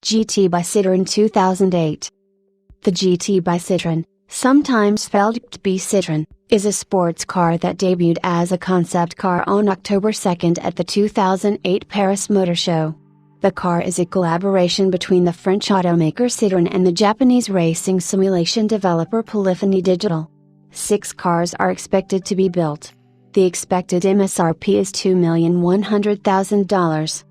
GT by Citroen 2008. The GT by Citroen, sometimes spelled B Citroen, is a sports car that debuted as a concept car on October 2 at the 2008 Paris Motor Show. The car is a collaboration between the French automaker Citroen and the Japanese racing simulation developer Polyphony Digital. 6 cars are expected to be built. The expected MSRP is $2,100,000.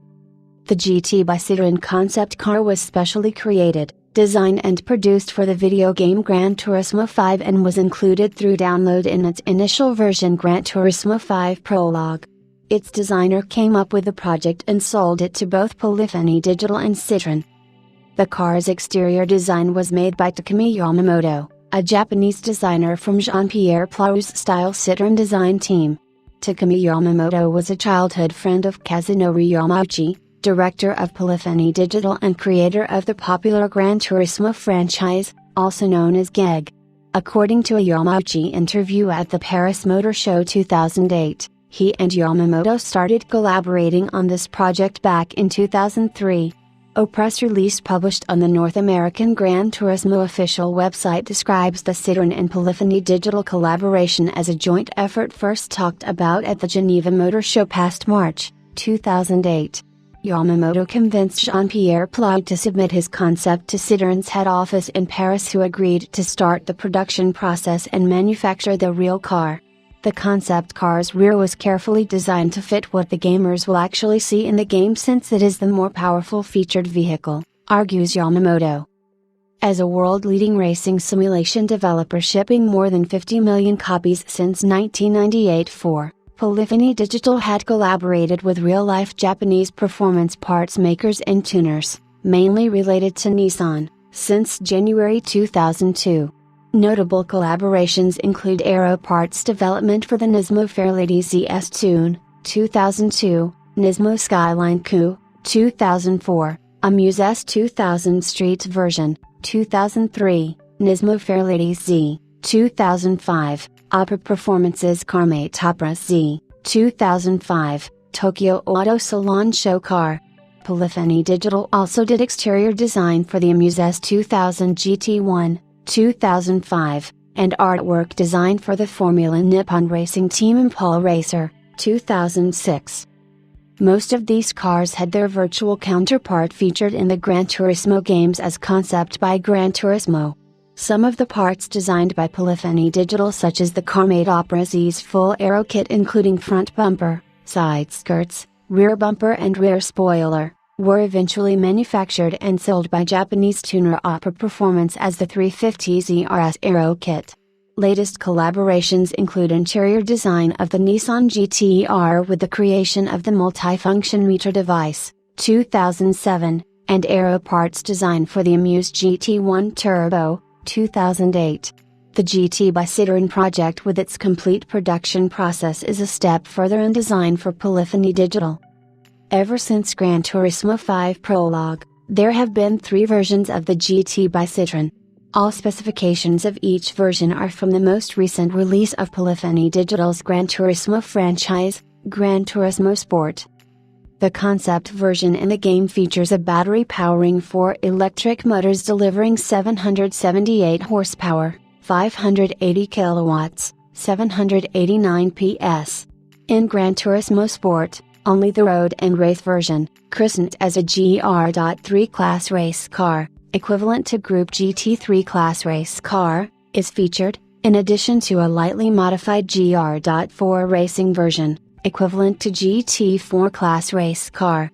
The GT by Citroen concept car was specially created, designed and produced for the video game Gran Turismo 5 and was included through download in its initial version Gran Turismo 5 Prologue. Its designer came up with the project and sold it to both Polyphony Digital and Citroen. The car's exterior design was made by Takumi Yamamoto, a Japanese designer from Jean-Pierre Plau's style Citroen design team. Takumi Yamamoto was a childhood friend of Kazunori Yamauchi, director of Polyphony Digital and creator of the popular Gran Turismo franchise, also known as GEG. According to a Yamauchi interview at the Paris Motor Show 2008, he and Yamamoto started collaborating on this project back in 2003. A press release published on the North American Gran Turismo official website describes the Citroen and Polyphony Digital collaboration as a joint effort first talked about at the Geneva Motor Show past March 2008. Yamamoto convinced Jean-Pierre Plau to submit his concept to Citroen's head office in Paris, who agreed to start the production process and manufacture the real car. The concept car's rear was carefully designed to fit what the gamers will actually see in the game, since it is the more powerful featured vehicle, argues Yamamoto. As a world-leading racing simulation developer shipping more than 50 million copies since 1998 for Polyphony Digital had collaborated with real-life Japanese performance parts makers and tuners, mainly related to Nissan, since January 2002. Notable collaborations include aero parts development for the Nismo Fairlady ZS Tune, 2002, Nismo Skyline Coup, 2004, Amuse S2000 Street version, 2003, Nismo Fairlady Z, 2005. Opera Performance's Carmate Opera Z, 2005, Tokyo Auto Salon Show Car. Polyphony Digital also did exterior design for the Amuse S2000 GT1, 2005, and artwork design for the Formula Nippon racing team Impala Racer, 2006. Most of these cars had their virtual counterpart featured in the Gran Turismo games as concept by Gran Turismo. Some of the parts designed by Polyphony Digital, such as the Carmate Opera Z's full aero kit including front bumper, side skirts, rear bumper and rear spoiler, were eventually manufactured and sold by Japanese tuner Opera Performance as the 350Z RS Aero Kit. Latest collaborations include interior design of the Nissan GT-R with the creation of the multifunction meter device, 2007, and aero parts design for the Amuse GT1 Turbo, 2008. The GT by Citroen project with its complete production process is a step further in design for Polyphony Digital. Ever since Gran Turismo 5 Prologue, there have been 3 versions of the GT by Citroen. All specifications of each version are from the most recent release of Polyphony Digital's Gran Turismo franchise, Gran Turismo Sport. The concept version in the game features a battery powering 4 electric motors delivering 778 horsepower, 580 kilowatts, 789 PS. In Gran Turismo Sport, only the road and race version, christened as a GR.3 class race car, equivalent to Group GT3 class race car, is featured, in addition to a lightly modified GR.4 racing version, equivalent to GT4 class race car.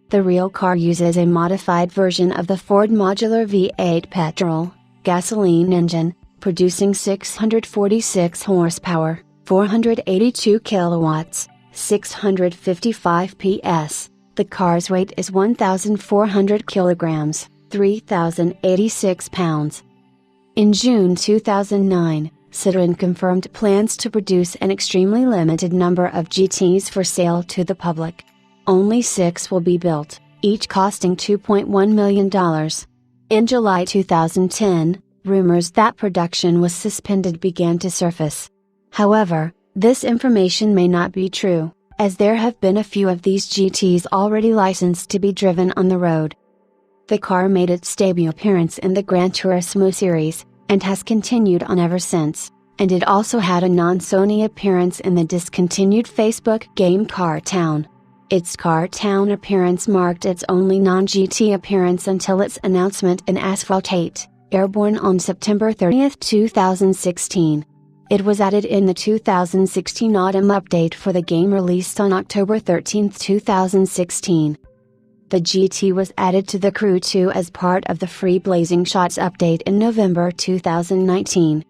The real car uses a modified version of the Ford modular V8 petrol, gasoline engine, producing 646 horsepower, 482 kilowatts, 655 PS. The car's weight is 1,400 kilograms, 3,086 pounds. In June 2009, Citroen confirmed plans to produce an extremely limited number of GTs for sale to the public. Only 6 will be built, each costing $2.1 million. In July 2010, rumors that production was suspended began to surface. However, this information may not be true, as there have been a few of these GTs already licensed to be driven on the road. The car made its debut appearance in the Gran Turismo series, and has continued on ever since, and it also had a non-Sony appearance in the discontinued Facebook game Car Town. Its Car Town appearance marked its only non-GT appearance until its announcement in Asphalt 8, Airborne on September 30, 2016. It was added in the 2016 autumn update for the game released on October 13, 2016. The GT was added to the Crew 2 as part of the free Blazing Shots update in November 2019.